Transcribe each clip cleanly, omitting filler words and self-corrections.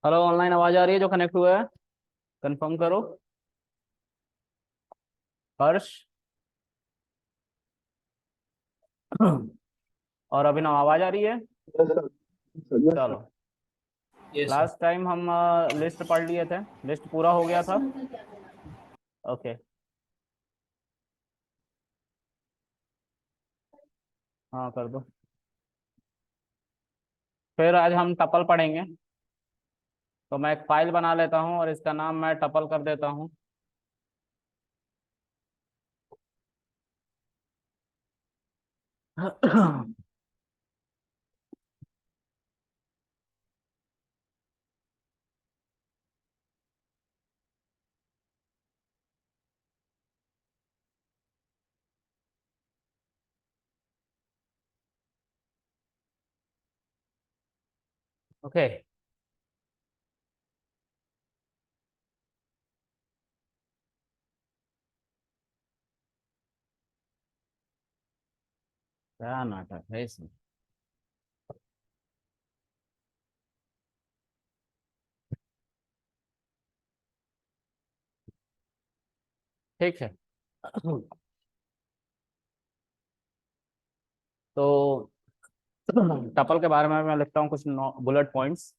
Hello, online आवाज आ रही है? जो कनेक्ट हुआ है कंफर्म करो। हर्ष और अभिनव, आवाज आ रही है? Yes sir. Yes sir. चलो। Yes sir. लास्ट टाइम हम लिस्ट पढ़ लिए थे, लिस्ट पूरा हो गया था। ओके। हाँ, कर दो। फिर आज हम टपल पढ़ेंगे। तो मैं एक फाइल बना लेता हूँ और इसका नाम मैं टपल कर देता हूँ। ओके। क्या नाटक है इसमें? ठीक है। तो टपल के बारे में मैं लिखता हूँ कुछ बुलेट पॉइंट्स।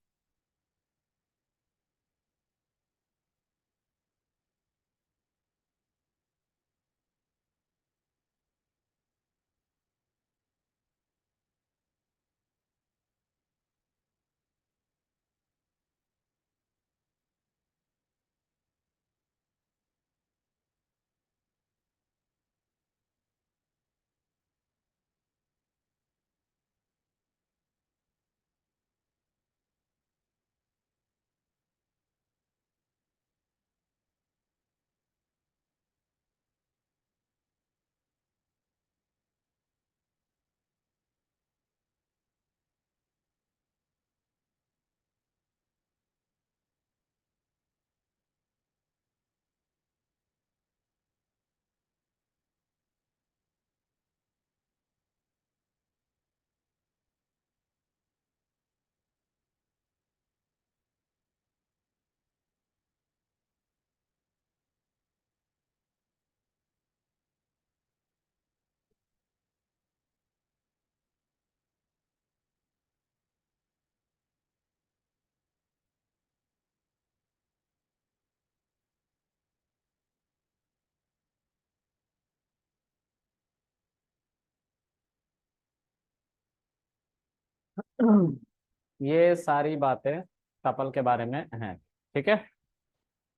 ये सारी बातें टपल के बारे में हैं। ठीक है।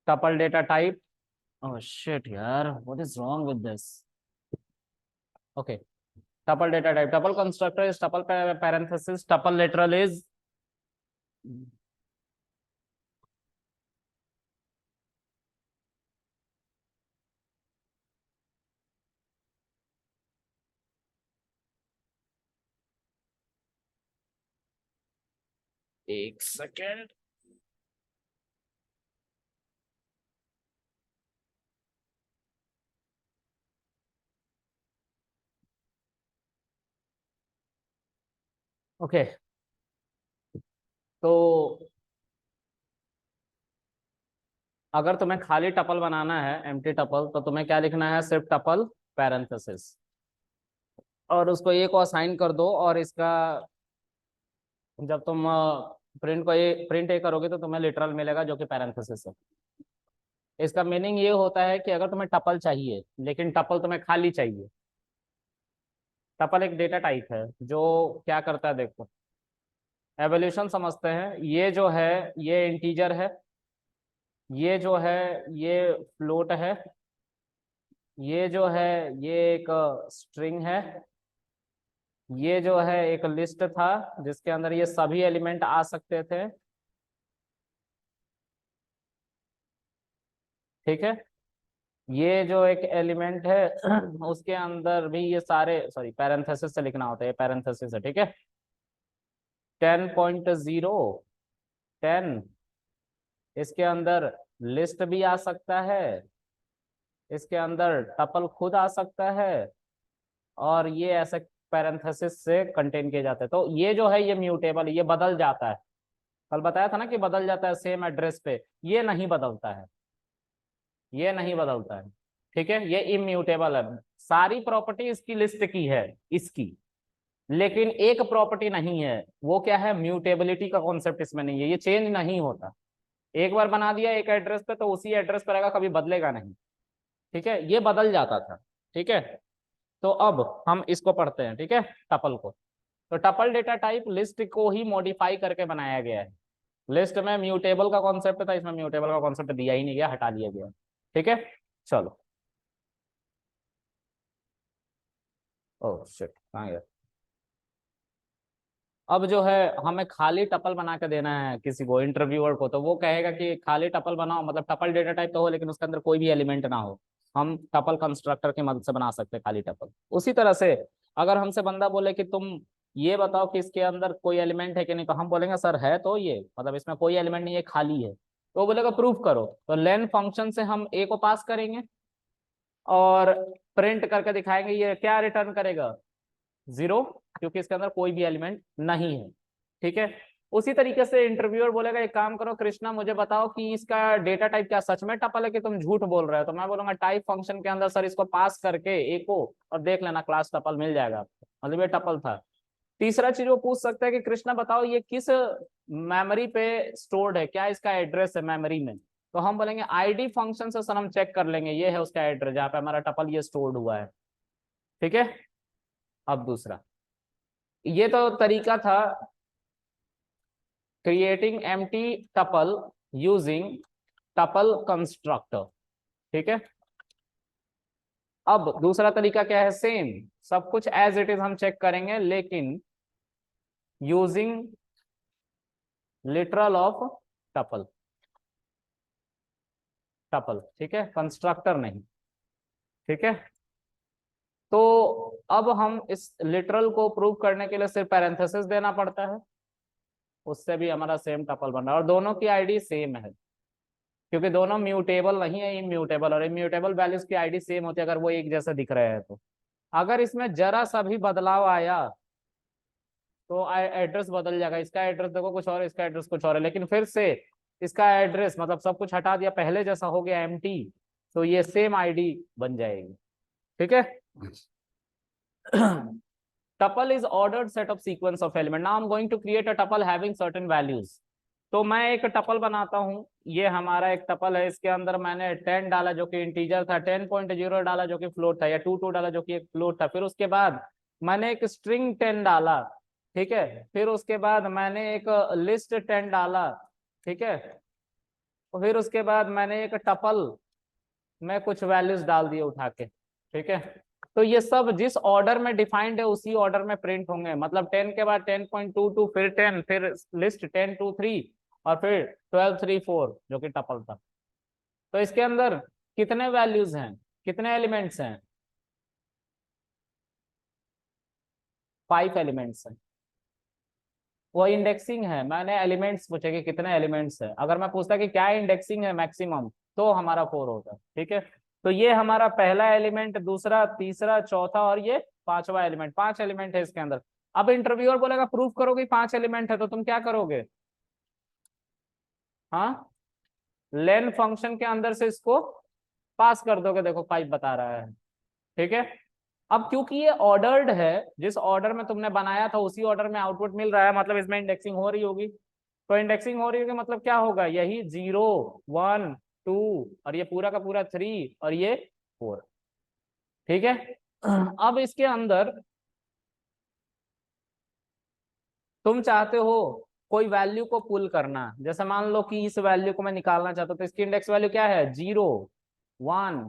Tuple data type. Oh shit यार, what is wrong with this? Okay. Tuple data type, tuple constructor is tuple parenthesis, tuple literal is एक सेकेंड। ओके। तो अगर तुम्हें खाली टपल बनाना है, एम्प्टी टपल, तो तुम्हें क्या लिखना है? सिर्फ टपल पैरेंथेसिस, और उसको ए को असाइन कर दो। और इसका जब तुम प्रिंट ए करोगे तो तुम्हें लिटरल मिलेगा जो कि पैरेंथेसिस है। इसका मीनिंग ये होता है कि अगर तुम्हें टपल चाहिए लेकिन टपल तुम्हें खाली चाहिए। टपल एक डेटा टाइप है जो क्या करता है, देखो। एवोल्यूशन समझते हैं। ये जो है ये इंटीजर है, ये जो है ये फ्लोट है, ये जो है ये एक स्ट्रिंग है, ये जो है एक लिस्ट था जिसके अंदर ये सभी एलिमेंट आ सकते थे। ठीक है। ये जो एक एलिमेंट है उसके अंदर भी ये सारे, सॉरी पैरेंथेसिस से लिखना होता है, पैरेंथेसिस है। ठीक है। 10.0, 10, इसके अंदर लिस्ट भी आ सकता है, इसके अंदर टपल खुद आ सकता है, और ये ऐसे पैरेंथेसिस से कंटेन किए जाते हैं। तो ये जो है ये म्यूटेबल, ये बदल जाता है। कल बताया था ना कि बदल जाता है सेम एड्रेस पे, ये नहीं बदलता है, ये नहीं बदलता है। ठीक है, ये इम्यूटेबल है। सारी प्रॉपर्टी इसकी लिस्ट की है इसकी, लेकिन एक प्रॉपर्टी नहीं है, वो क्या है, म्यूटेबिलिटी का कॉन्सेप्ट इसमें नहीं है, ये चेंज नहीं होता। एक बार बना दिया एक एड्रेस पे तो उसी एड्रेस पर रहेगा, कभी बदलेगा नहीं। ठीक है, ये बदल जाता था। ठीक है, तो अब हम इसको पढ़ते हैं। ठीक है, टपल को। तो टपल डेटा टाइप लिस्ट को ही मॉडिफाई करके बनाया गया है। लिस्ट में म्यूटेबल का कॉन्सेप्ट था, इसमें म्यूटेबल का कॉन्सेप्ट दिया ही नहीं गया, हटा दिया गया। ठीक है, चलो। ओह शिट, कहाँ गया। अब जो है हमें खाली टपल बना के देना है किसी को, इंटरव्यूअर को, तो वो कहेगा कि खाली टपल बनाओ, मतलब टपल डेटा टाइप तो हो लेकिन उसके अंदर कोई भी एलिमेंट ना हो। हम टपल कंस्ट्रक्टर की मदद से बना सकते हैं खाली टपल। उसी तरह से अगर हमसे बंदा बोले कि तुम ये बताओ कि इसके अंदर कोई एलिमेंट है कि नहीं, तो हम बोलेंगे सर है तो, ये मतलब इसमें कोई एलिमेंट नहीं है, खाली है। तो वो बोलेगा प्रूफ करो, तो लेन फंक्शन से हम ए को पास करेंगे और प्रिंट करके दिखाएंगे, ये क्या रिटर्न करेगा, 0, क्योंकि इसके अंदर कोई भी एलिमेंट नहीं है। ठीक है, उसी तरीके से इंटरव्यूअर बोलेगा एक काम करो कृष्णा, मुझे बताओ कि इसका डेटा टाइप क्या सच में टपल है कि तुम झूठ बोल रहे हो, तो मैं बोलूंगा टाइप फंक्शन के अंदर सर इसको पास करके ए को और देख लेना क्लास टपल मिल जाएगा आपको, मतलब ये टपल था। तीसरा चीज वो पूछ सकता है कि कृष्णा बताओ ये किस मेमोरी पे स्टोर्ड है, क्या इसका एड्रेस है मेमोरी में, तो हम बोलेंगे आईडी फंक्शन से सर हम चेक कर लेंगे, ये है उसका एड्रेस जहाँ पे हमारा टपल ये स्टोर्ड हुआ है। ठीक है, अब दूसरा, ये तो तरीका था creating empty tuple using tuple constructor. ठीक है, अब दूसरा तरीका क्या है, सेम सब कुछ एज इट इज हम चेक करेंगे, लेकिन using literal of tuple, tuple. ठीक है, कंस्ट्रक्टर नहीं। ठीक है, तो अब हम इस लिटरल को प्रूव करने के लिए सिर्फ पैरेंथेसिस देना पड़ता है, उससे भी हमारा सेम टपल बन रहा है, और दोनों की आईडी सेम है, क्योंकि दोनों म्यूटेबल नहीं है, इम्यूटेबल, और इम्यूटेबल वैल्यूज की आईडी सेम होती है अगर वो एक जैसे दिख रहे हैं तो। अगर इसमें जरा सा भी बदलाव आया तो एड्रेस बदल जाएगा, इसका एड्रेस देखो कुछ और, इसका एड्रेस कुछ और है, लेकिन फिर से इसका एड्रेस मतलब सब कुछ हटा दिया, पहले जैसा हो गया एम्प्टी, तो ये सेम आईडी बन जाएगी। ठीक है, tuple is ordered set of sequence of element. Now I'm going to create a tuple having certain values. तो मैं एक टपल बनाता हूँ, ये हमारा एक टपल है, इसके अंदर मैंने 10 डाला जो कि इंटीजर था, 10.0 डाला जो कि फ्लोट था, या 22 डाला जो कि एक फ्लोट था, फिर उसके बाद मैंने एक स्ट्रिंग 10 डाला। ठीक है, फिर उसके बाद मैंने एक लिस्ट 10 डाला। ठीक है, और फिर उसके बाद मैंने एक टपल में कुछ वैल्यूज डाल दिए उठा के। ठीक है, तो ये सब जिस ऑर्डर में डिफाइंड है उसी ऑर्डर में प्रिंट होंगे, मतलब 10 के बाद 10.22, फिर 10, फिर लिस्ट 10 2 3, और फिर 12 3 4 जो कि टपल था। तो इसके अंदर कितने वैल्यूज हैं, कितने एलिमेंट्स हैं, 5 एलिमेंट्स हैं। वो इंडेक्सिंग है, मैंने एलिमेंट्स पूछे कि कितने एलिमेंट्स है, अगर मैं पूछता कि क्या इंडेक्सिंग है मैक्सिमम, तो हमारा 4 होता। ठीक है, तो ये हमारा पहला एलिमेंट, दूसरा, तीसरा, चौथा और ये 5वां एलिमेंट, 5 एलिमेंट है इसके अंदर। अब इंटरव्यूअर बोलेगा प्रूफ करो कि 5 एलिमेंट है, तो तुम क्या करोगे, हाँ, लेन फंक्शन के अंदर से इसको पास कर दोगे, देखो 5 बता रहा है। ठीक है, अब क्योंकि ये ऑर्डर्ड है, जिस ऑर्डर में तुमने बनाया था उसी ऑर्डर में आउटपुट मिल रहा है, मतलब इसमें इंडेक्सिंग हो रही होगी। तो इंडेक्सिंग हो रही होगी मतलब क्या होगा, यही 0 1 2 और ये पूरा का पूरा 3 और ये 4। ठीक है, अब इसके अंदर तुम चाहते हो कोई वैल्यू को पुल करना, जैसे मान लो कि इस वैल्यू को मैं निकालना चाहता हूं, तो इसकी इंडेक्स वैल्यू क्या है, 0 1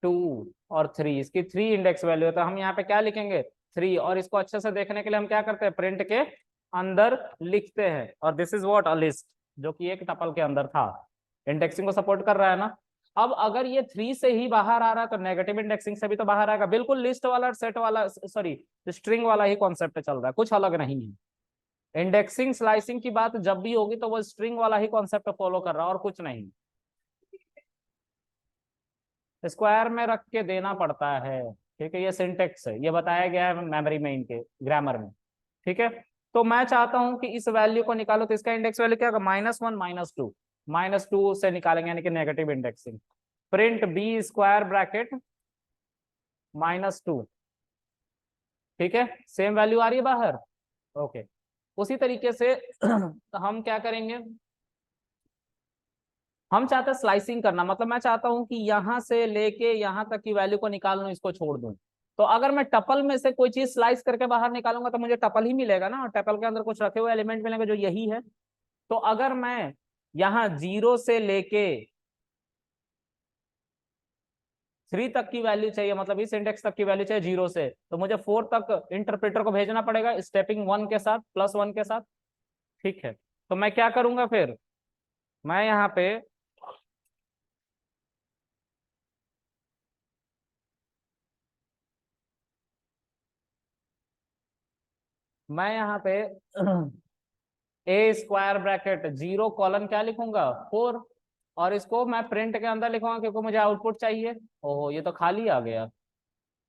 2 और 3, इसकी 3 इंडेक्स वैल्यू है, तो हम यहाँ पे क्या लिखेंगे, 3, और इसको अच्छे से देखने के लिए हम क्या करते हैं, प्रिंट के अंदर लिखते हैं, और this is what, a list, जो कि एक टपल के अंदर था, इंडेक्सिंग को सपोर्ट कर रहा है ना। अब अगर ये 3 से ही बाहर आ रहा है तो नेगेटिव इंडेक्सिंग से भी तो बाहर आएगा, बिल्कुल लिस्ट वाला, सेट वाला, सॉरी स्ट्रिंग वाला ही कॉन्सेप्ट चल रहा है, कुछ अलग नहीं है। इंडेक्सिंग स्लाइसिंग की बात जब भी होगी तो वो स्ट्रिंग वाला ही कॉन्सेप्ट फॉलो कर रहा है और कुछ नहीं, स्क्वायर में रख के देना पड़ता है। ठीक है, ये सिंटेक्स है, ये बताया गया है मेमोरी में, इनके ग्रामर में। ठीक है, तो मैं चाहता हूं कि इस वैल्यू को निकालो, तो इसका इंडेक्स वैल्यू क्या होगा, -1 -2, -2 से निकालेंगे यानी कि negative indexing. Print B square bracket -2, ठीक है, सेम वैल्यू आ रही है बाहर। ओके, उसी तरीके से हम क्या करेंगे, हम चाहते हैं स्लाइसिंग करना, मतलब मैं चाहता हूं कि यहां से लेके यहां तक की वैल्यू को निकाल लूं, इसको छोड़ दूं। तो अगर मैं टपल में से कोई चीज स्लाइस करके बाहर निकालूंगा तो मुझे टपल ही मिलेगा ना, टपल के अंदर कुछ रखे हुए एलिमेंट मिलेंगे जो यही है। तो अगर मैं यहाँ 0 से लेके 3 तक की वैल्यू चाहिए, मतलब इस इंडेक्स तक की वैल्यू चाहिए 0 से, तो मुझे 4 तक इंटरप्रेटर को भेजना पड़ेगा स्टेपिंग 1 के साथ, +1 के साथ। ठीक है, तो मैं क्या करूंगा फिर, मैं यहाँ पे मैं यहाँ पे ए स्क्वायर ब्रैकेट 0 कॉलन क्या लिखूंगा, 4, और इसको मैं प्रिंट के अंदर लिखूंगा क्योंकि मुझे आउटपुट चाहिए। ओहो, ये तो खाली आ गया।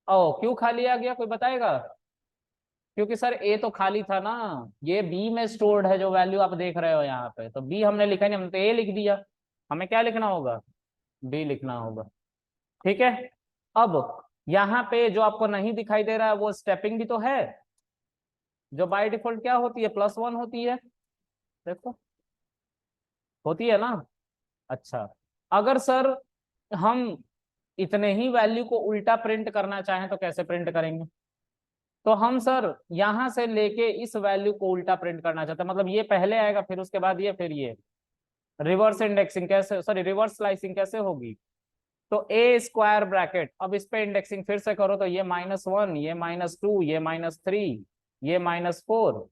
ओ, क्यों खाली आ गया, कोई बताएगा? क्योंकि सर ए तो खाली था ना, ये बी में स्टोर्ड है जो वैल्यू आप देख रहे हो यहाँ पे, तो बी हमने लिखा नहीं, हमने तो ए लिख दिया। हमें क्या लिखना होगा, बी लिखना होगा। ठीक है, अब यहाँ पे जो आपको नहीं दिखाई दे रहा है वो स्टेपिंग भी तो है, जो बाय डिफॉल्ट क्या होती है, +1 होती है, देखो होती है ना। अच्छा, अगर सर हम इतने ही वैल्यू को उल्टा प्रिंट करना चाहें तो कैसे प्रिंट करेंगे? तो हम सर यहां से लेके इस वैल्यू को उल्टा प्रिंट करना चाहते हैं, मतलब ये पहले आएगा फिर उसके बाद ये, फिर ये। रिवर्स इंडेक्सिंग कैसे, सॉरी रिवर्स स्लाइसिंग कैसे होगी? तो ए स्क्वायर ब्रैकेट, अब इस पे इंडेक्सिंग फिर से करो, तो ये -1, ये -2, ये -3, ये -4,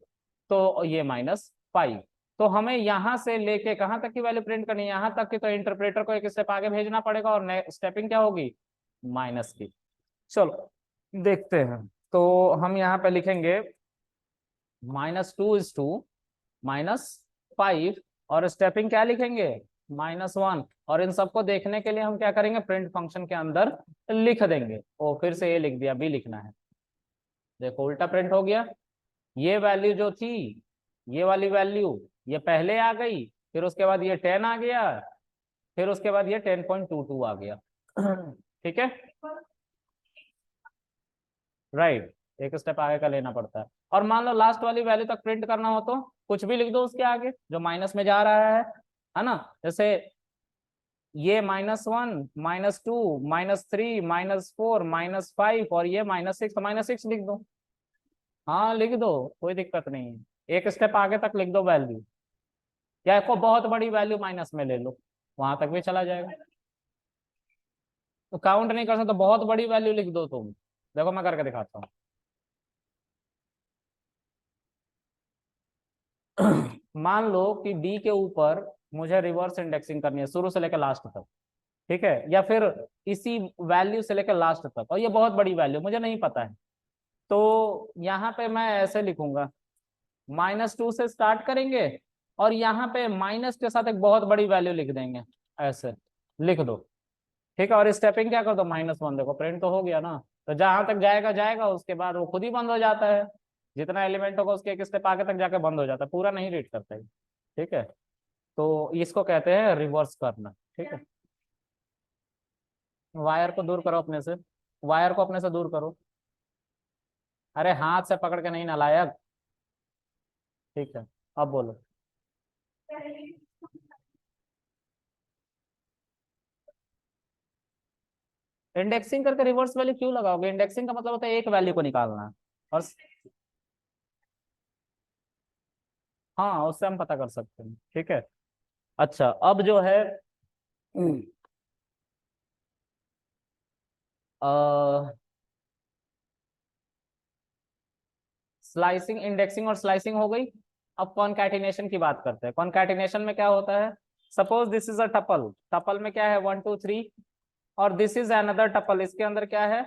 तो ये -5। तो हमें यहां से लेके कहां तक की वैल्यू प्रिंट करनी है, यहां तक की, तो इंटरप्रेटर को एक स्टेप आगे भेजना पड़ेगा, और स्टेपिंग क्या होगी, माइनस की। चलो देखते हैं, तो हम यहाँ पे लिखेंगे -2 इज टू -5, और स्टेपिंग क्या लिखेंगे, -1, और इन सबको देखने के लिए हम क्या करेंगे, प्रिंट फंक्शन के अंदर लिख देंगे। ओ, फिर से ये लिख दिया, बी लिखना है, देखो उल्टा प्रिंट हो गया। ये वैल्यू जो थी, ये वाली वैल्यू, ये पहले आ गई, फिर उसके बाद ये 10 आ गया, फिर उसके बाद ये 10.22 आ गया। ठीक है, राइट, एक स्टेप आगे का लेना पड़ता है। और मान लो लास्ट वाली वैल्यू तक प्रिंट करना हो तो कुछ भी लिख दो उसके आगे जो माइनस में जा रहा है ना, जैसे ये -1, -2, -3, -4, -5, और ये -6, तो -6 लिख दो। हाँ लिख दो, कोई दिक्कत नहीं है, एक स्टेप आगे तक लिख दो वैल्यू, या को बहुत बड़ी वैल्यू माइनस में ले लो, वहां तक भी चला जाएगा। तो काउंट नहीं कर सकते, तो बहुत बड़ी वैल्यू लिख दो तुम, देखो मैं करके दिखाता हूँ। मान लो कि डी के ऊपर मुझे रिवर्स इंडेक्सिंग करनी है शुरू से लेकर लास्ट तक, ठीक है, या फिर इसी वैल्यू से लेकर लास्ट तक, और ये बहुत बड़ी वैल्यू मुझे नहीं पता है, तो यहाँ पे मैं ऐसे लिखूंगा, -2 से स्टार्ट करेंगे, और यहाँ पे माइनस के साथ एक बहुत बड़ी वैल्यू लिख देंगे, ऐसे लिख दो। ठीक है, और स्टेपिंग क्या कर दो, -1, देखो प्रिंट तो हो गया ना। तो जहां तक जाएगा जाएगा, उसके बाद वो खुद ही बंद हो जाता है, जितना एलिमेंट होगा उसके एक स्टेप आगे तक जाके बंद हो जाता है, पूरा नहीं रीड करता है। ठीक है, तो इसको कहते हैं रिवर्स करना। ठीक है, वायर को दूर करो अपने से, वायर को अपने से दूर करो, अरे हाथ से पकड़ के नहीं, नालायक। ठीक है, अब बोलो। इंडेक्सिंग करके रिवर्स वैल्यू क्यों लगाओगे, इंडेक्सिंग का मतलब होता है एक वैल्यू को निकालना, और हाँ उससे हम पता कर सकते हैं। ठीक है, अच्छा अब जो है स्लाइसिंग, इंडेक्सिंग और स्लाइसिंग हो गई। अब कॉनकैटिनेशन की बात करते हैं। कॉनकैटिनेशन में क्या होता है, suppose this is a tuple, tuple में क्या है 1 2 3, और दिस इज अनदर टपल, इसके अंदर क्या है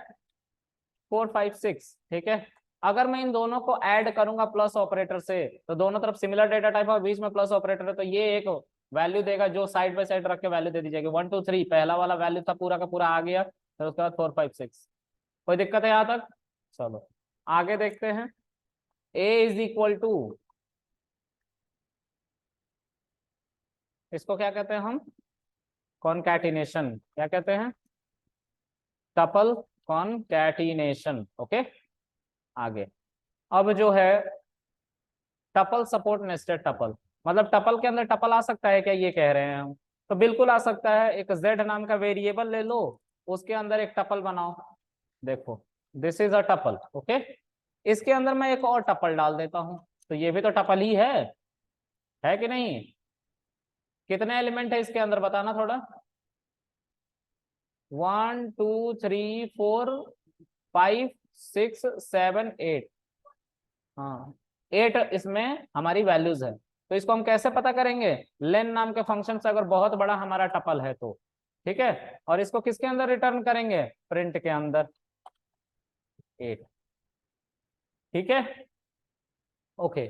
4 5 6। ठीक है, अगर मैं इन दोनों को ऐड करूंगा प्लस ऑपरेटर से, तो दोनों तरफ सिमिलर डेटा टाइप और बीच में प्लस ऑपरेटर है, तो ये एक वैल्यू देगा जो साइड बाय साइड रख के वैल्यू दे दी जाएगी। 1 2 3 पहला वाला वैल्यू था, पूरा का पूरा आ गया, फिर उसके बाद 4 5 6। कोई दिक्कत है यहाँ तक? चलो आगे देखते हैं। ए इज इक्वल टू, इसको क्या कहते हैं हम, कॉनकैटिनेशन, क्या कहते हैं, टपल कॉनकैटिनेशन। ओके, आगे अब जो है टपल सपोर्ट नेस्टेड टपल, मतलब टपल के अंदर टपल आ सकता है क्या, ये कह रहे हैं हम। तो बिल्कुल आ सकता है, एक z नाम का वेरिएबल ले लो, उसके अंदर एक टपल बनाओ। देखो this is a tuple, okay, इसके अंदर मैं एक और टपल डाल देता हूं, तो ये भी तो टपल ही है कि नहीं। कितने एलिमेंट है इसके अंदर बताना थोड़ा, 1 2 3 4 5 6 7 8, हाँ 8 इसमें हमारी वैल्यूज है। तो इसको हम कैसे पता करेंगे, लेन नाम के फंक्शन से, अगर बहुत बड़ा हमारा टपल है तो, ठीक है। और इसको किसके अंदर रिटर्न करेंगे, प्रिंट के अंदर 8, ठीक है। ओके,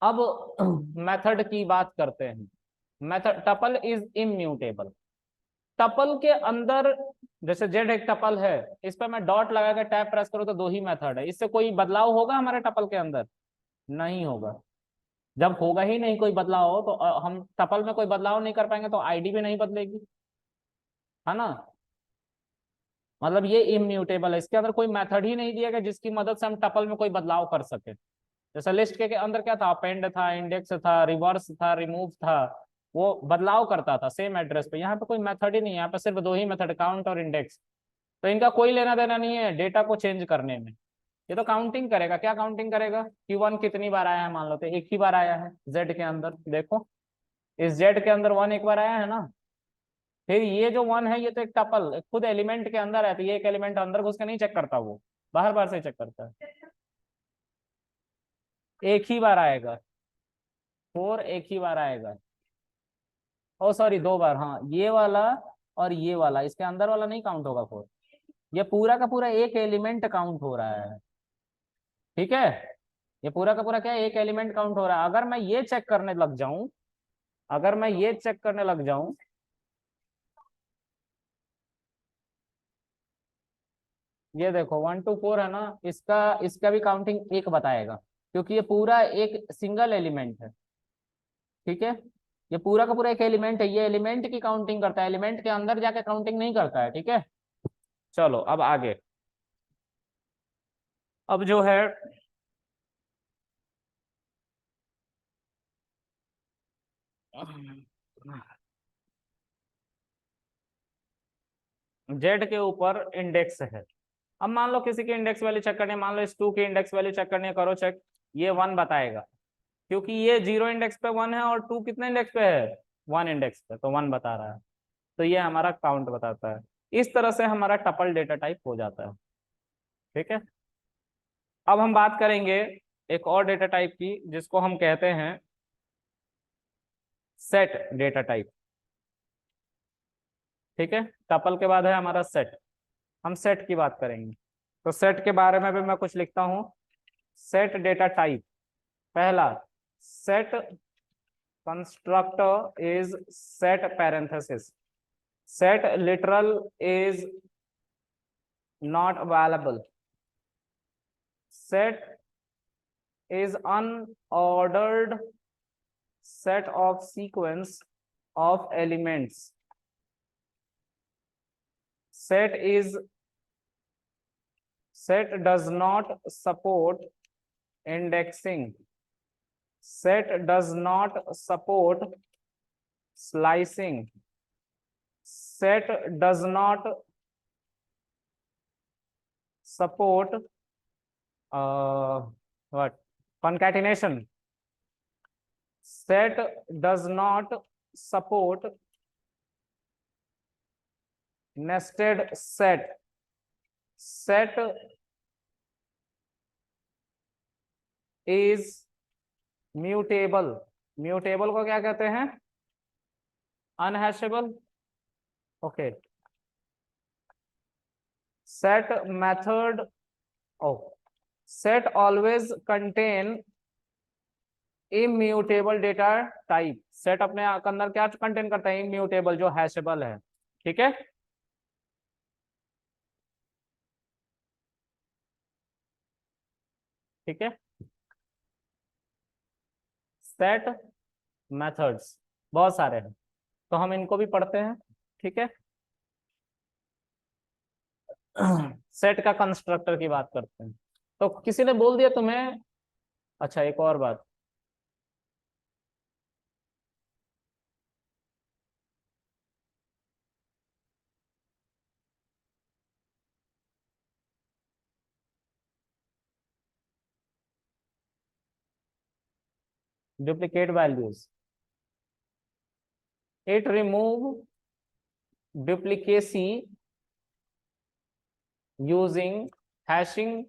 अब मेथड की बात करते हैं। Method, tuple is immutable, tuple के अंदर जैसे जेड एक टपल है, इस पर मैं डॉट लगा के टैब प्रेस करूं तो दो ही मेथड है, इससे कोई बदलाव होगा हमारे टपल के अंदर, नहीं होगा। जब होगा ही नहीं कोई बदलाव हो तो हम टपल में कोई बदलाव नहीं कर पाएंगे, तो आईडी भी नहीं बदलेगी, है ना। मतलब ये इम्यूटेबल है, इसके अंदर कोई मेथड ही नहीं दिया गया जिसकी मदद से हम टपल में कोई बदलाव कर सके। जैसे लिस्ट के अंदर क्या था, अपेंड था, इंडेक्स था, रिवर्स था, रिमूव था, वो बदलाव करता था सेम एड्रेस पे। यहाँ पे कोई मेथड ही नहीं है, यहाँ पे सिर्फ दो ही मेथड, काउंट और इंडेक्स। तो इनका कोई लेना देना नहीं है डेटा को चेंज करने में। ये तो काउंटिंग करेगा, क्या काउंटिंग करेगा कि वन कितनी बार आया है, मान लो तो एक ही बार आया है जेड के अंदर, देखो इस जेड के अंदर वन एक बार आया है ना। फिर ये जो वन है ये तो एक टपल खुद एलिमेंट के अंदर है, तो ये एक एलिमेंट अंदर घुस के नहीं चेक करता, वो बाहर बाहर से चेक करता है। एक ही बार आएगा, फोर एक ही बार आएगा, ओ सॉरी दो बार, हाँ ये वाला और ये वाला, इसके अंदर वाला नहीं काउंट होगा फोर। ये पूरा का पूरा एक एलिमेंट काउंट हो रहा है, ठीक है। ये पूरा का पूरा क्या है, एक एलिमेंट काउंट हो रहा है। अगर मैं ये चेक करने लग जाऊं, अगर मैं ये चेक करने लग जाऊं, ये देखो 1 to 4 है ना, इसका इसका भी काउंटिंग एक बताएगा, क्योंकि ये पूरा एक सिंगल एलिमेंट है, ठीक है। ये पूरा का पूरा एक एलिमेंट है, ये एलिमेंट की काउंटिंग करता है, एलिमेंट के अंदर जाके काउंटिंग नहीं करता है, ठीक है। चलो अब आगे, अब जो है जेड के ऊपर इंडेक्स है। अब मान लो किसी की इंडेक्स वैल्यू चेक करनी है, मान लो इस 2 की इंडेक्स वैल्यू चेक करनी है, करो चेक, ये 1 बताएगा, क्योंकि ये 0 इंडेक्स पे 1 है और 2 कितने इंडेक्स पे है, 1 इंडेक्स पे, तो 1 बता रहा है। तो ये हमारा काउंट बताता है। इस तरह से हमारा टपल डेटा टाइप हो जाता है, ठीक है। अब हम बात करेंगे एक और डेटा टाइप की, जिसको हम कहते हैं सेट डेटा टाइप, ठीक है। टपल के बाद है हमारा सेट, हम सेट की बात करेंगे। तो सेट के बारे में भी मैं कुछ लिखता हूं। सेट डेटा टाइप, पहला set constructor is set parenthesis, set literal is not available, set is unordered set of sequence of elements, set does not support indexing, set does not support slicing, set does not support what, concatenation, set does not support nested set, set is mutable, mutable को क्या कहते हैं, unhashable, okay. set method, oh, set always contain immutable data type, set अपने अंदर क्या contain करता है, immutable जो हैशेबल है, ठीक है। ठीक है, सेट मेथड्स बहुत सारे हैं, तो हम इनको भी पढ़ते हैं। ठीक है, सेट का कंस्ट्रक्टर की बात करते हैं। तो किसी ने बोल दिया तुम्हें, अच्छा एक और बात, duplicate values, it remove duplicacy using hashing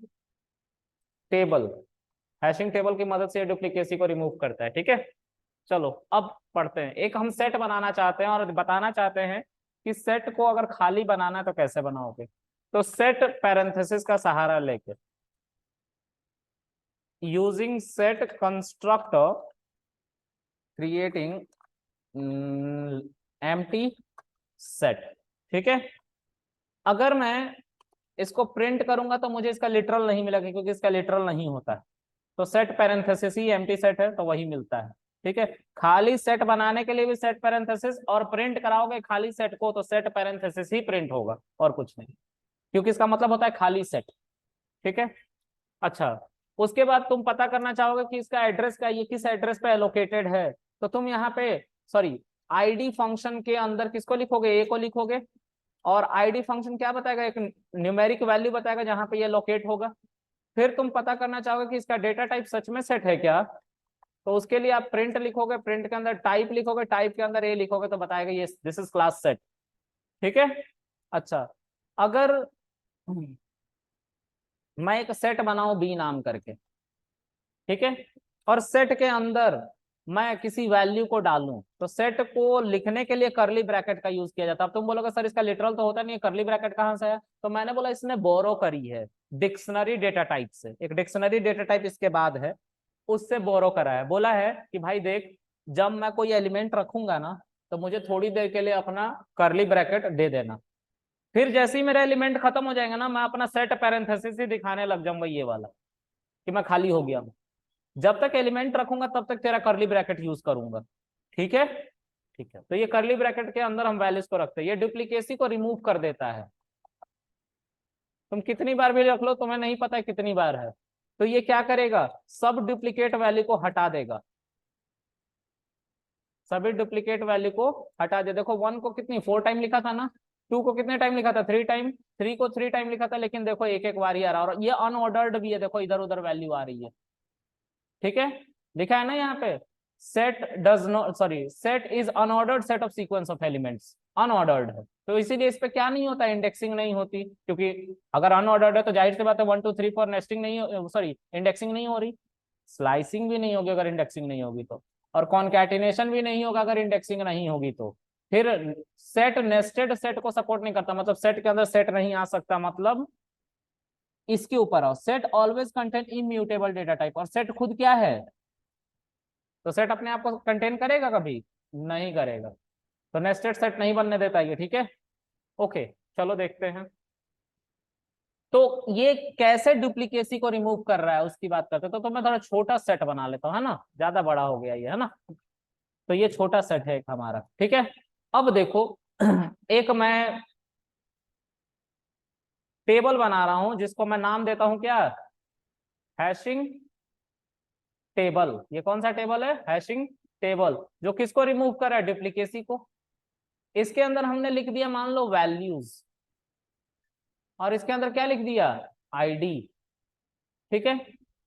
table. Hashing table की मदद से डुप्लीकेसी को रिमूव करता है। ठीक है, चलो अब पढ़ते हैं। एक हम सेट बनाना चाहते हैं और बताना चाहते हैं कि सेट को अगर खाली बनाना है तो कैसे बनाओगे। तो सेट पैरेंथेसिस का सहारा लेके, using set constructor creating empty set. ठीक है, अगर मैं इसको प्रिंट करूंगा तो मुझे इसका लिटरल नहीं मिलेगा, क्योंकि इसका लिटरल नहीं होता है। तो सेट पैरेंथेसिस ही एम्प्टी सेट है, तो वही मिलता है। ठीक है, खाली सेट बनाने के लिए भी सेट पैरेंथेसिस, और प्रिंट कराओगे खाली सेट को तो सेट पैरेंथेसिस ही प्रिंट होगा और कुछ नहीं, क्योंकि इसका मतलब होता है खाली सेट। ठीक है, अच्छा उसके बाद तुम पता करना चाहोगे कि इसका एड्रेस क्या, ये किस एड्रेस पे एलोकेटेड है। तो तुम यहाँ पे सॉरी आईडी फंक्शन के अंदर किसको लिखोगे, ए को लिखोगे, और आईडी फंक्शन क्या बताएगा, एक न्यूमेरिक वैल्यू बताएगा जहां पे ये लोकेट होगा। फिर तुम पता करना चाहोगे कि इसका डेटा टाइप सच में सेट है क्या, तो उसके लिए आप प्रिंट लिखोगे, प्रिंट के अंदर टाइप लिखोगे, टाइप के अंदर ए लिखोगे, तो बताएगा ये दिस इज क्लास सेट। ठीक है, अच्छा अगर मैं एक सेट बनाऊं बी नाम करके, ठीक है, और सेट के अंदर मैं किसी वैल्यू को डालूं, तो सेट को लिखने के लिए करली ब्रैकेट का यूज किया जाता है। अब तुम बोलोगे सर इसका लिटरल तो होता नहीं है, करली ब्रैकेट कहां से है, तो मैंने बोला इसने बोरो करी है डिक्शनरी डेटा टाइप से। एक डिक्शनरी डेटा टाइप इसके बाद है, उससे बोरो करा है। बोला है कि भाई देख, जब मैं कोई एलिमेंट रखूंगा ना, तो मुझे थोड़ी देर के लिए अपना करली ब्रैकेट दे देना, फिर जैसे ही मेरा एलिमेंट खत्म हो जाएगा ना, मैं अपना सेट पैरेंथेसिस ही दिखाने लग जाऊंगा, ये वाला कि मैं खाली हो गया हूं। जब तक एलिमेंट रखूंगा तब तक तेरा करली ब्रैकेट यूज करूंगा। ठीक है, ठीक है, तो ये करली ब्रैकेट के अंदर हम वैल्यूज को रखते हैं, ये डुप्लीकेसी को रिमूव कर देता है। तुम कितनी बार भी रख लो, तुम्हें नहीं पता है कितनी बार है, तो ये क्या करेगा, सब डुप्लीकेट वैल्यू को हटा देगा, सभी डुप्लीकेट वैल्यू को हटा दे। देखो 1 को कितनी 4 टाइम लिखा था ना, 2 को कितने टाइम लिखा था 3 टाइम, 3 को 3 टाइम लिखा था, लेकिन देखो एक एक बार ही आ रहा है, और ये अनऑर्डर्ड भी है, देखो इधर उधर वैल्यू आ रही है। ठीक है, लिखा है ना यहाँ पे, set does not sorry set is unordered set of sequence of elements, unordered है, तो इसीलिए इस पे क्या नहीं होता, इंडेक्सिंग नहीं होती, क्योंकि अगर अनऑर्डर्ड है तो जाहिर सी बात है 1 2 3 4 नेस्टिंग नहीं, सॉरी इंडेक्सिंग नहीं हो रही, स्लाइसिंग भी नहीं होगी अगर इंडेक्सिंग नहीं होगी तो, और कॉन्कैटिनेशन भी नहीं होगा अगर इंडेक्सिंग नहीं होगी तो। फिर सेट नेस्टेड सेट को सपोर्ट नहीं करता, मतलब सेट के अंदर सेट नहीं आ सकता, मतलब इसके ऊपर आओ, set always contain immutable data type, और सेट खुद क्या है, तो सेट अपने आप को कंटेन करेगा कभी नहीं करेगा, तो नेस्टेड सेट नहीं बनने देता ये। ठीक है, ओके चलो देखते हैं। तो ये कैसे डुप्लीकेसी को रिमूव कर रहा है उसकी बात करते हैं। तो मैं थोड़ा छोटा सेट बना लेता हूँ, है ना, ज्यादा बड़ा हो गया ये, है ना। तो ये छोटा सेट है एक हमारा। ठीक है, अब देखो एक मैं टेबल बना रहा हूं जिसको मैं नाम देता हूं क्या, हैशिंग टेबल। ये कौन सा टेबल है, हैशिंग टेबल, जो किसको रिमूव कर रहा है, डुप्लीकेसी को। इसके अंदर हमने लिख दिया मान लो वैल्यूज, और इसके अंदर क्या लिख दिया, आईडी। ठीक है,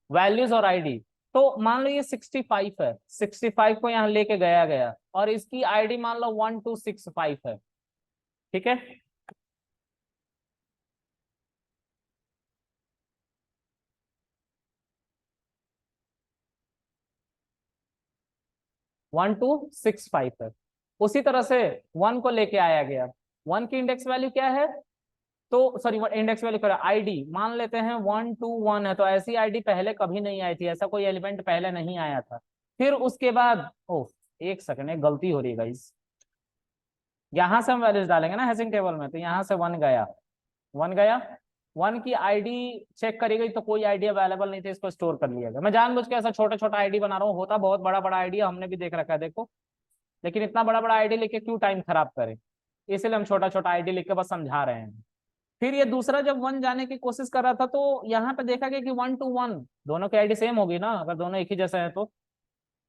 वैल्यूज और आईडी। तो मान लो ये 65 है, 65 को यहाँ लेके गया गया, और इसकी आईडी मान लो 1265 है। ठीक है, 1265 है। उसी तरह से 1 को लेके आया गया, 1 की इंडेक्स वैल्यू क्या है, तो सॉरी इंडेक्स वैल्यू क्या, आईडी मान लेते हैं 121 है, तो ऐसी आईडी पहले कभी नहीं आई थी, ऐसा कोई एलिमेंट पहले नहीं आया था। फिर उसके बाद ओ एक सेकंड, एक गलती हो रही है गाइस, यहां से हम वैल्यूज डालेंगे ना हैशिंग टेबल में, तो यहां से 1 गया, 1 गया, 1 की आईडी चेक करी गई तो कोई आईडी अवेलेबल नहीं थी, इसको स्टोर कर लिया गया। मैं जानबूझ के ऐसा छोटा छोटा आईडी बना रहा हूँ, होता बहुत बड़ा बड़ा आईडी हमने भी देख रखा है देखो, लेकिन इतना बड़ा बड़ा आईडी लिख के क्यों टाइम खराब करें, इसलिए हम छोटा छोटा आईडी लिख के बस समझा रहे हैं। फिर ये दूसरा जब 1 जाने की कोशिश कर रहा था तो यहाँ पे देखा गया कि 1 to 1 दोनों की आईडी सेम होगी ना, अगर दोनों एक ही जैसे हैं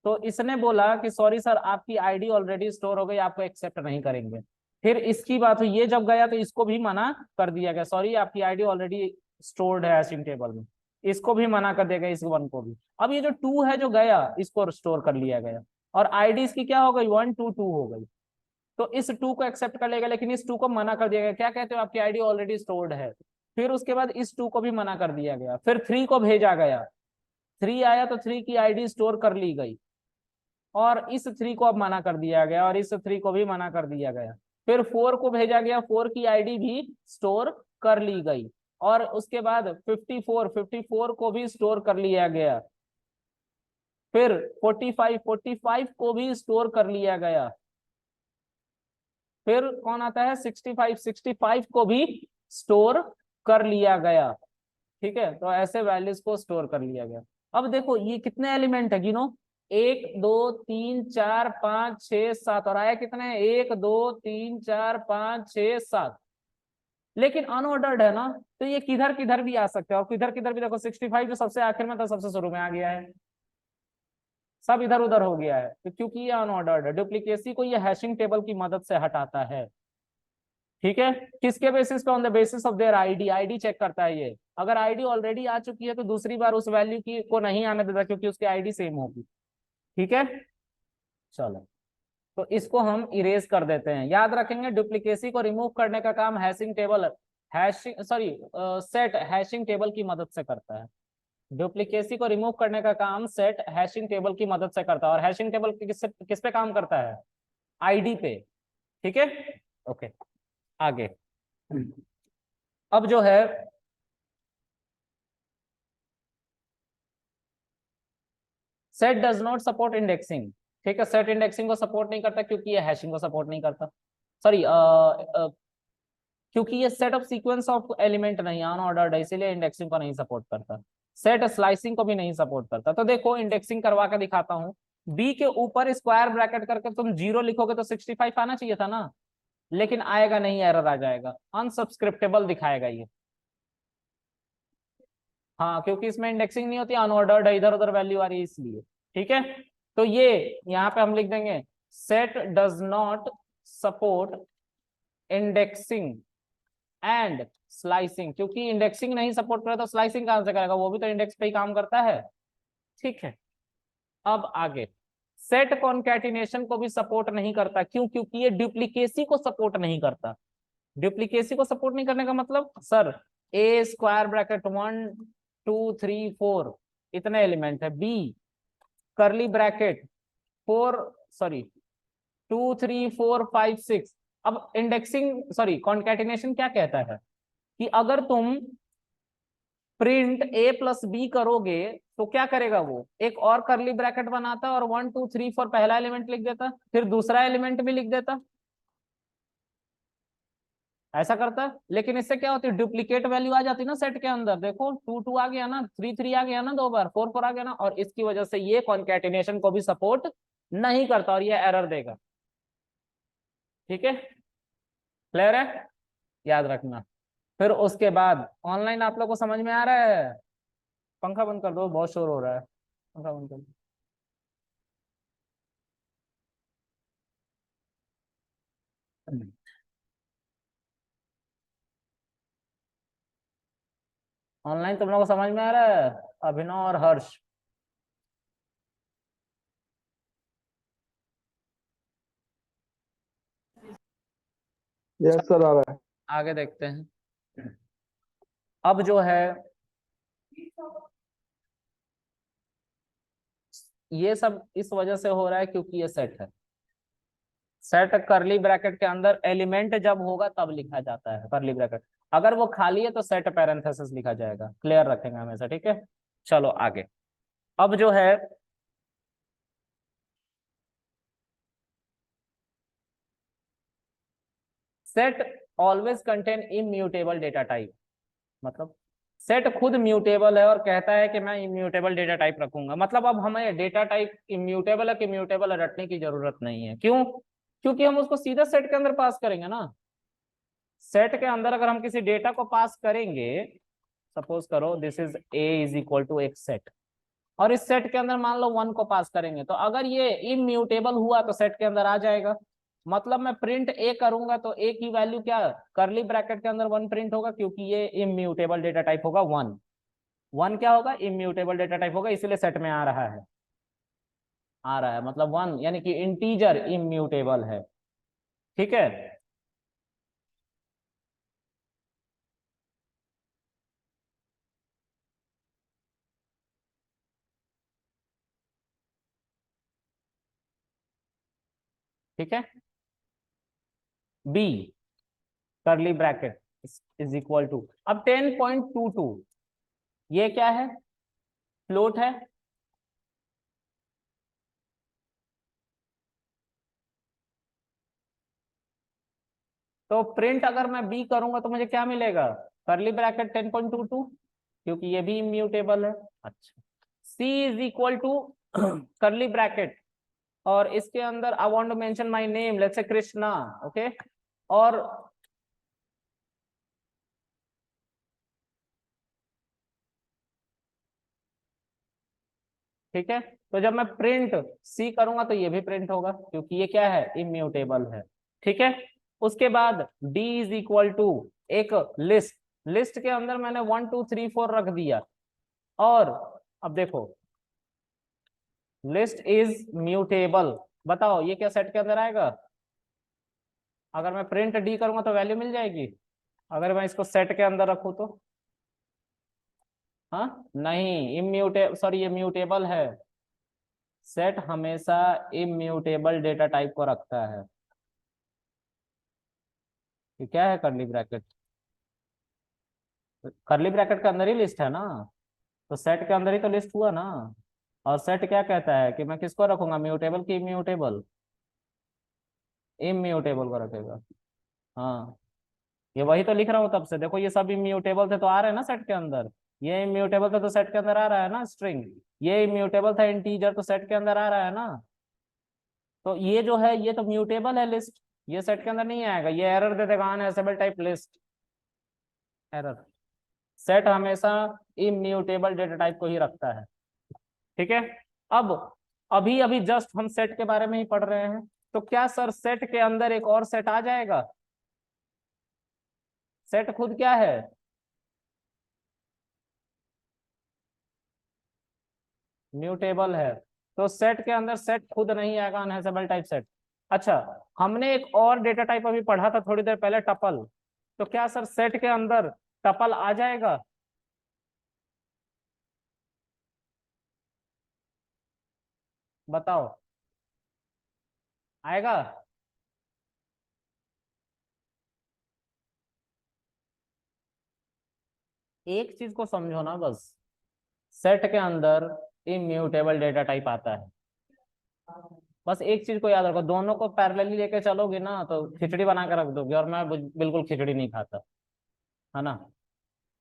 तो इसने बोला कि सॉरी सर आपकी आईडी ऑलरेडी स्टोर हो गई, आपको एक्सेप्ट नहीं करेंगे। फिर इसकी बात हुई, ये जब गया तो इसको भी मना कर दिया गया, सॉरी आपकी आईडी ऑलरेडी स्टोर्ड है हैशिंग टेबल में, इसको भी मना कर दिया गया, इस 1 को भी। अब ये जो 2 है जो गया, इसको स्टोर कर लिया गया और आईडी इसकी क्या हो गई, 122 हो गई। तो इस 2 को एक्सेप्ट कर लेगा, लेकिन इस 2 को मना कर दिया गया, क्या कहते हो आपकी आईडी ऑलरेडी स्टोर्ड है। फिर उसके बाद इस 2 को भी मना कर दिया गया, फिर 3 को भेजा गया, 3 आया तो 3 की आईडी स्टोर कर ली गई और इस 3 को अब मना कर दिया गया और इस 3 को भी मना कर दिया गया। फिर 4 को भेजा गया, 4 की आईडी भी स्टोर कर ली गई और उसके बाद 54 को भी स्टोर कर लिया गया। फिर 45 को भी स्टोर कर लिया गया। फिर कौन आता है 65 को भी स्टोर कर लिया गया। ठीक है, तो ऐसे वैल्यूज को स्टोर कर लिया गया। अब देखो ये कितने एलिमेंट है गिनो, 1 2 3 4 5 6 7 और आया कितने 1 2 3 4 5 6 7, लेकिन अनऑर्डर्ड है ना, तो ये किधर किधर भी आ सकते हैं और किधर किधर भी। देखो 65 जो सबसे आखिर में था सबसे शुरू में आ गया है, सब इधर उधर हो गया है, तो क्योंकि ये अनऑर्डर्ड है। डुप्लीकेसी को ये हैशिंग टेबल की मदद से हटाता है। ठीक है, किसके बेसिस पे, on the basis of their ID, ID check करता है ये। अगर आईडी ऑलरेडी आ चुकी है तो दूसरी बार उस वैल्यू की को नहीं आने देता क्योंकि उसकी आईडी सेम होगी। ठीक है, चलो तो इसको हम इरेज कर देते हैं। याद रखेंगे डुप्लीकेसी को रिमूव करने का काम hashing table hashing sorry set hashing table की मदद से करता है। डुप्लीकेसी को रिमूव करने का काम सेट हैशिंग टेबल की मदद से करता है और हैशिंग टेबल किस पे काम करता है, आईडी पे। ठीक है, ओके आगे। अब जो है set does not support indexing. ठीक है, सेट इंडेक्सिंग को सपोर्ट नहीं करता क्योंकि ये हैशिंग को सपोर्ट नहीं करता, सॉरी क्योंकि ये set of sequence of element नहीं अनऑर्डर्ड है, इसीलिए इंडेक्सिंग को नहीं सपोर्ट करता। सेट स्लाइसिंग को भी नहीं सपोर्ट करता। तो देखो इंडेक्सिंग करवा के दिखाता हूँ, बी के ऊपर स्क्वायर ब्रैकेट करके तुम 0 लिखोगे तो 65 आना चाहिए था ना, लेकिन आएगा नहीं, एरर आ जाएगा, अनसब्सक्रिप्टेबल दिखाएगा ये। हाँ क्योंकि इसमें इंडेक्सिंग नहीं होती, अनऑर्डर्ड है, इधर उधर वैल्यू आ रही है इसलिए। ठीक है, तो ये यहाँ पे हम लिख देंगे set does not support indexing and slicing, क्योंकि इंडेक्सिंग नहीं सपोर्ट करे तो स्लाइसिंग कहां से करेगा, वो भी तो इंडेक्स पे ही काम करता है। ठीक है, अब आगे सेट कॉन्कैटिनेशन को भी सपोर्ट नहीं करता, क्यों, क्योंकि ये डुप्लीकेसी को सपोर्ट नहीं करता। डुप्लीकेसी को सपोर्ट नहीं करने का मतलब सर ए स्क्वायर ब्रैकेट 1 2 3 4 इतने एलिमेंट है, बी करली ब्रैकेट 4 सॉरी 2 3 4 5 6। अब इंडेक्सिंग सॉरी कॉन्कैटिनेशन क्या कहता है कि अगर तुम प्रिंट ए प्लस बी करोगे तो क्या करेगा, वो एक और करली ब्रैकेट बनाता और 1 2 3 4 पहला एलिमेंट लिख देता, फिर दूसरा एलिमेंट भी लिख देता, ऐसा करता है। लेकिन इससे क्या होती है, डुप्लीकेट वैल्यू आ जाती है ना सेट के अंदर। देखो 2 2 आ गया ना, 3 3 आ गया ना, 2 बार 4 4 आ गया ना, और इसकी वजह से ये कॉन्कैटिनेशन को भी सपोर्ट नहीं करता और ये एरर देगा। ठीक है, क्लियर है, याद रखना। फिर उसके बाद ऑनलाइन आप लोग को समझ में आ रहा है, पंखा बंद कर दो बहुत शोर हो रहा है, पंखा बंद कर दो। ऑनलाइन तुम लोग को समझ में आ रहा है, अभिनव और हर्ष? यस सर आ रहा है। आगे देखते हैं। अब जो है ये सब इस वजह से हो रहा है क्योंकि ये सेट है। सेट करली ब्रैकेट के अंदर एलिमेंट जब होगा तब लिखा जाता है करली ब्रैकेट, अगर वो खाली है तो सेट पैरेंथेसिस लिखा जाएगा। क्लियर रखेंगे हमेशा, ठीक है। चलो आगे। अब जो है set always contain immutable data type, मतलब सेट खुद म्यूटेबल है और कहता है कि मैं इम्यूटेबल डेटा टाइप रखूंगा। मतलब अब हमें डेटा टाइप इम्यूटेबल है कि म्यूटेबल है रटने की जरूरत नहीं है। क्यों? क्योंकि हम उसको सीधा सेट के अंदर पास करेंगे ना। सेट के अंदर अगर हम किसी डेटा को पास करेंगे, सपोज करो this is A is equal to एक सेट, और इस सेट के अंदर मान लो 1 को पास करेंगे, तो अगर ये इम्यूटेबल हुआ तो सेट के अंदर आ जाएगा। मतलब मैं प्रिंट ए करूंगा तो ए की वैल्यू क्या, करली ब्रैकेट के अंदर 1 प्रिंट होगा, क्योंकि ये इम्यूटेबल डेटा टाइप होगा 1। 1 क्या होगा, इम्यूटेबल डेटा टाइप होगा, इसलिए सेट में आ रहा है। आ रहा है मतलब 1 यानी कि इंटीजर इम्यूटेबल है। ठीक है। ठीक है। बी करली ब्रैकेट इज इक्वल टू, अब 10.22 ये क्या है, फ्लोट है। तो प्रिंट अगर मैं बी करूंगा तो मुझे क्या मिलेगा, करली ब्रैकेट 10.22, क्योंकि ये भी इम्यूटेबल है। अच्छा, c is equal to curly bracket, और इसके अंदर I want to mention my name, let's say Krishna. Okay, और ठीक है, तो जब मैं प्रिंट सी करूंगा तो ये भी प्रिंट होगा, क्योंकि ये क्या है, इम्यूटेबल है। ठीक है। उसके बाद डी इज इक्वल टू एक लिस्ट, लिस्ट के अंदर मैंने 1 2 3 4 रख दिया, और अब देखो लिस्ट इज म्यूटेबल, बताओ ये क्या सेट के अंदर आएगा। अगर मैं प्रिंट डी करूंगा तो वैल्यू मिल जाएगी, अगर मैं इसको सेट के अंदर रखूं तो। हाँ नहीं, इम्यूटे सॉरी ये म्यूटेबल है। सेट हमेशा इम्यूटेबल डेटा टाइप को रखता है। ये क्या है, करली ब्रैकेट, करली ब्रैकेट के अंदर ही लिस्ट है ना, तो सेट के अंदर ही तो लिस्ट हुआ ना। और सेट क्या कहता है कि मैं किसको रखूंगा, म्यूटेबल की इम्यूटेबल, इम्यूटेबल को रखेगा। हाँ, ये वही तो लिख रहा हूँ तब से, देखो ये सब इम्यूटेबल थे तो आ रहे हैं ना सेट के अंदर। ये इम्यूटेबल था तो सेट के अंदर आ रहा है ना स्ट्रिंग, ये इम्यूटेबल था इंटीजर तो सेट के अंदर आ रहा है ना। तो ये जो है ये तो म्यूटेबल है लिस्ट, ये सेट के अंदर नहीं आएगा, ये एरर दे देगा अनएसेबल टाइप लिस्ट, एरर। सेट हमेशा इम्यूटेबल डेटा टाइप को ही रखता है। ठीक है। अब अभी अभी जस्ट हम सेट के बारे में ही पढ़ रहे हैं, तो क्या सर सेट के अंदर एक और सेट आ जाएगा। सेट खुद क्या है, म्यूटेबल है, तो सेट के अंदर सेट खुद नहीं आएगा, अनहैशेबल टाइप सेट। अच्छा, हमने एक और डेटा टाइप अभी पढ़ा था थोड़ी देर पहले, टपल, तो क्या सर सेट के अंदर टपल आ जाएगा। बताओ, आएगा। एक चीज को समझो ना बस, सेट के अंदर इम्यूटेबल डेटा टाइप आता है। बस एक चीज को याद रखो, दोनों को पैरेलली लेके चलोगे ना तो खिचड़ी बना के रख दोगे, और मैं बिल्कुल खिचड़ी नहीं खाता, है ना।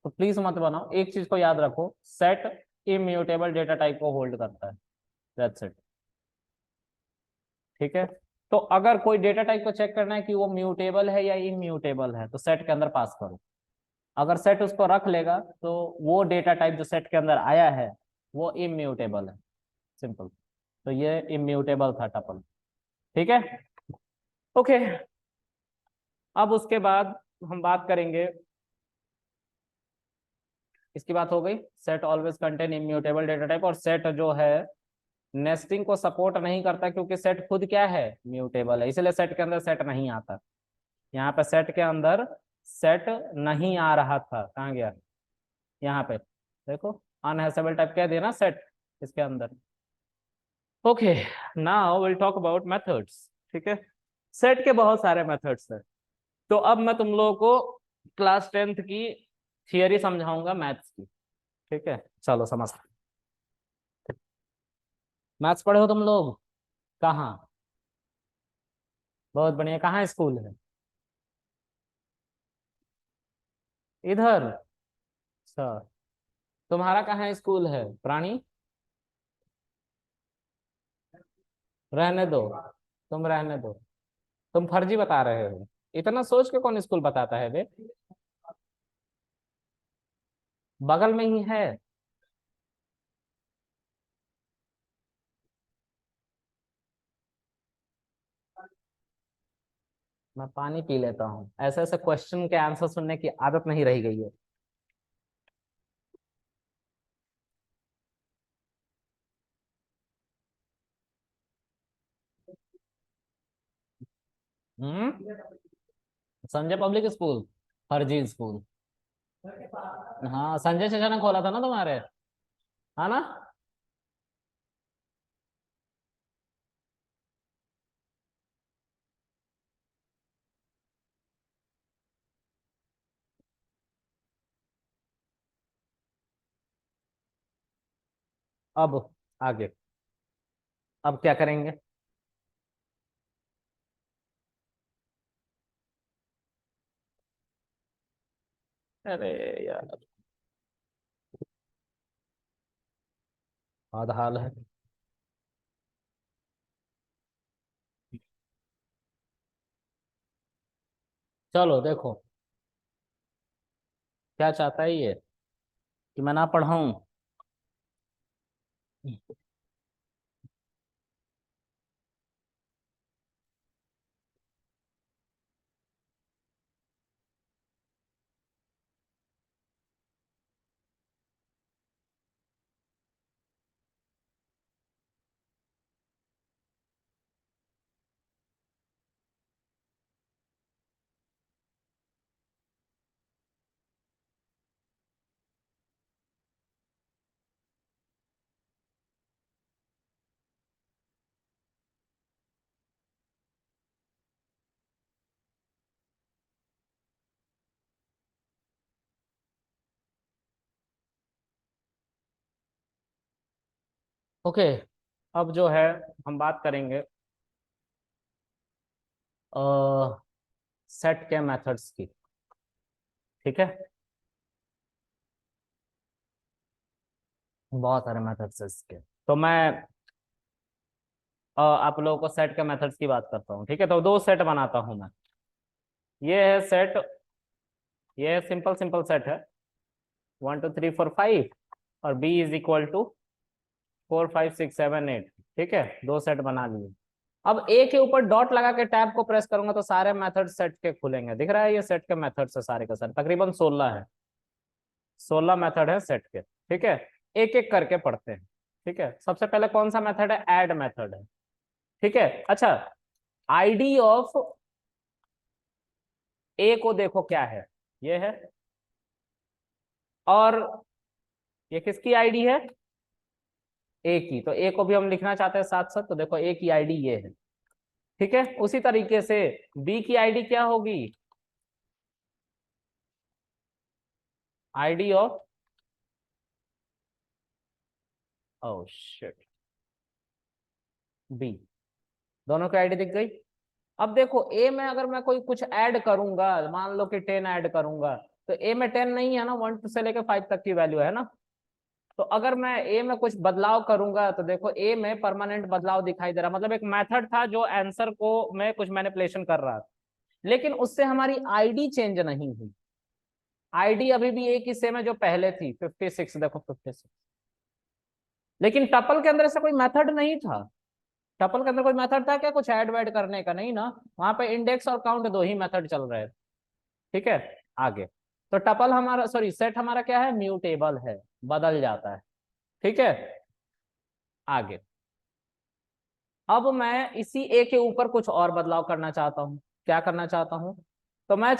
तो प्लीज मत बनाओ, एक चीज को याद रखो, सेट इम्यूटेबल डेटा टाइप को होल्ड करता है, दैट्स इट। ठीक है। तो अगर कोई डेटा टाइप को चेक करना है कि वो म्यूटेबल है या इम्यूटेबल है, तो सेट के अंदर पास करो। अगर सेट उसको रख लेगा तो वो डेटा टाइप जो सेट के अंदर आया है वो इम्यूटेबल है, सिंपल। तो ये इम्यूटेबल था टपल। ठीक है। ओके, अब उसके बाद हम बात करेंगे, इसकी बात हो गई, set always contain immutable data type, और सेट जो है नेस्टिंग को सपोर्ट नहीं करता, क्योंकि सेट खुद क्या है, म्यूटेबल है, इसलिए सेट के अंदर सेट नहीं आता। यहाँ पे सेट के अंदर सेट नहीं आ रहा था, कहाँ गया, यहाँ पे देखो, अनहैशेबल टाइप कह दिया ना सेट इसके अंदर। Okay, now will talk about methods. ठीक है, सेट के बहुत सारे मेथड्स हैं। तो अब मैं तुम लोगों को क्लास 10th की थियरी समझाऊंगा मैथ्स की। ठीक है, चलो समझते। मैथ्स पढ़े हो तुम लोग, कहाँ, बहुत बढ़िया, कहाँ स्कूल है, इधर। अच्छा, तुम्हारा कहाँ स्कूल है प्राणी? रहने दो, तुम रहने दो, तुम फर्जी बता रहे हो। इतना सोच के कौन स्कूल बताता है बे? बगल में ही है। मैं पानी पी लेता हूँ, ऐसे ऐसे क्वेश्चन के आंसर सुनने की आदत नहीं रही गई है। संजय पब्लिक स्कूल, फर्जी स्कूल। हाँ, संजय चाचा ने खोला था ना तुम्हारे, है ना? अब आगे, अब क्या करेंगे? अरे यार, आधा हाल है। चलो देखो, क्या चाहता है ये, कि मैं ना पढ़ाऊं? ओके, अब जो है हम बात करेंगे सेट के मेथड्स की। ठीक है, बहुत सारे मेथड्स है इसके। तो मैं आप लोगों को सेट के मेथड्स की बात करता हूँ। ठीक है, तो दो सेट बनाता हूँ मैं। ये है सेट, ये सिंपल सिंपल सेट है, 1 2 3 4 5, और बी इज इक्वल टू 4 5 6 7 8। ठीक है, दो सेट बना लिए। अब ए के ऊपर डॉट लगा के टैब को प्रेस करूंगा तो सारे मेथड सेट के खुलेंगे। दिख रहा है, ये सेट के मेथड है सारे के सारे, तकरीबन 16 है। 16 मेथड है सेट के। ठीक है, एक एक करके पढ़ते हैं। ठीक है, सबसे पहले कौन सा मेथड है? ऐड मेथड है। ठीक है, अच्छा, आईडी ऑफ ए को देखो क्या है, ये है। और ये किसकी आईडी है? ए की। तो ए को भी हम लिखना चाहते हैं साथ साथ, तो देखो ए की आईडी ये है। ठीक है, उसी तरीके से बी की आईडी क्या होगी? ID of, oh shit, B. दोनों की आईडी दिख गई। अब देखो ए में अगर मैं कोई कुछ ऐड करूंगा, मान लो कि 10 ऐड करूंगा, तो ए में 10 नहीं है ना, 1 से लेकर 5 तक की वैल्यू है ना। तो अगर मैं ए में कुछ बदलाव करूंगा तो देखो ए में परमानेंट बदलाव दिखाई दे रहा, मतलब एक मेथड था जो आंसर को मैं कुछ मैनिपुलेशन कर रहा था, लेकिन उससे हमारी आईडी चेंज नहीं हुई। आईडी अभी भी एक ही सेम है जो पहले थी, 56। देखो 56, लेकिन टपल के अंदर ऐसा कोई मेथड नहीं था। टपल के अंदर कोई मेथड था क्या कुछ ऐड वैड करने का? नहीं ना, वहां पे इंडेक्स और काउंट दो ही मेथड चल रहे थे। ठीक है, आगे। तो टपल हमारा, सॉरी, सेट हमारा क्या है? म्यूटेबल है, बदल जाता है। ठीक है, आगे। अब मैं इसी ए के ऊपर कुछ और बदलाव करना चाहता हूँ। क्या करना चाहता हूँ? तो मैं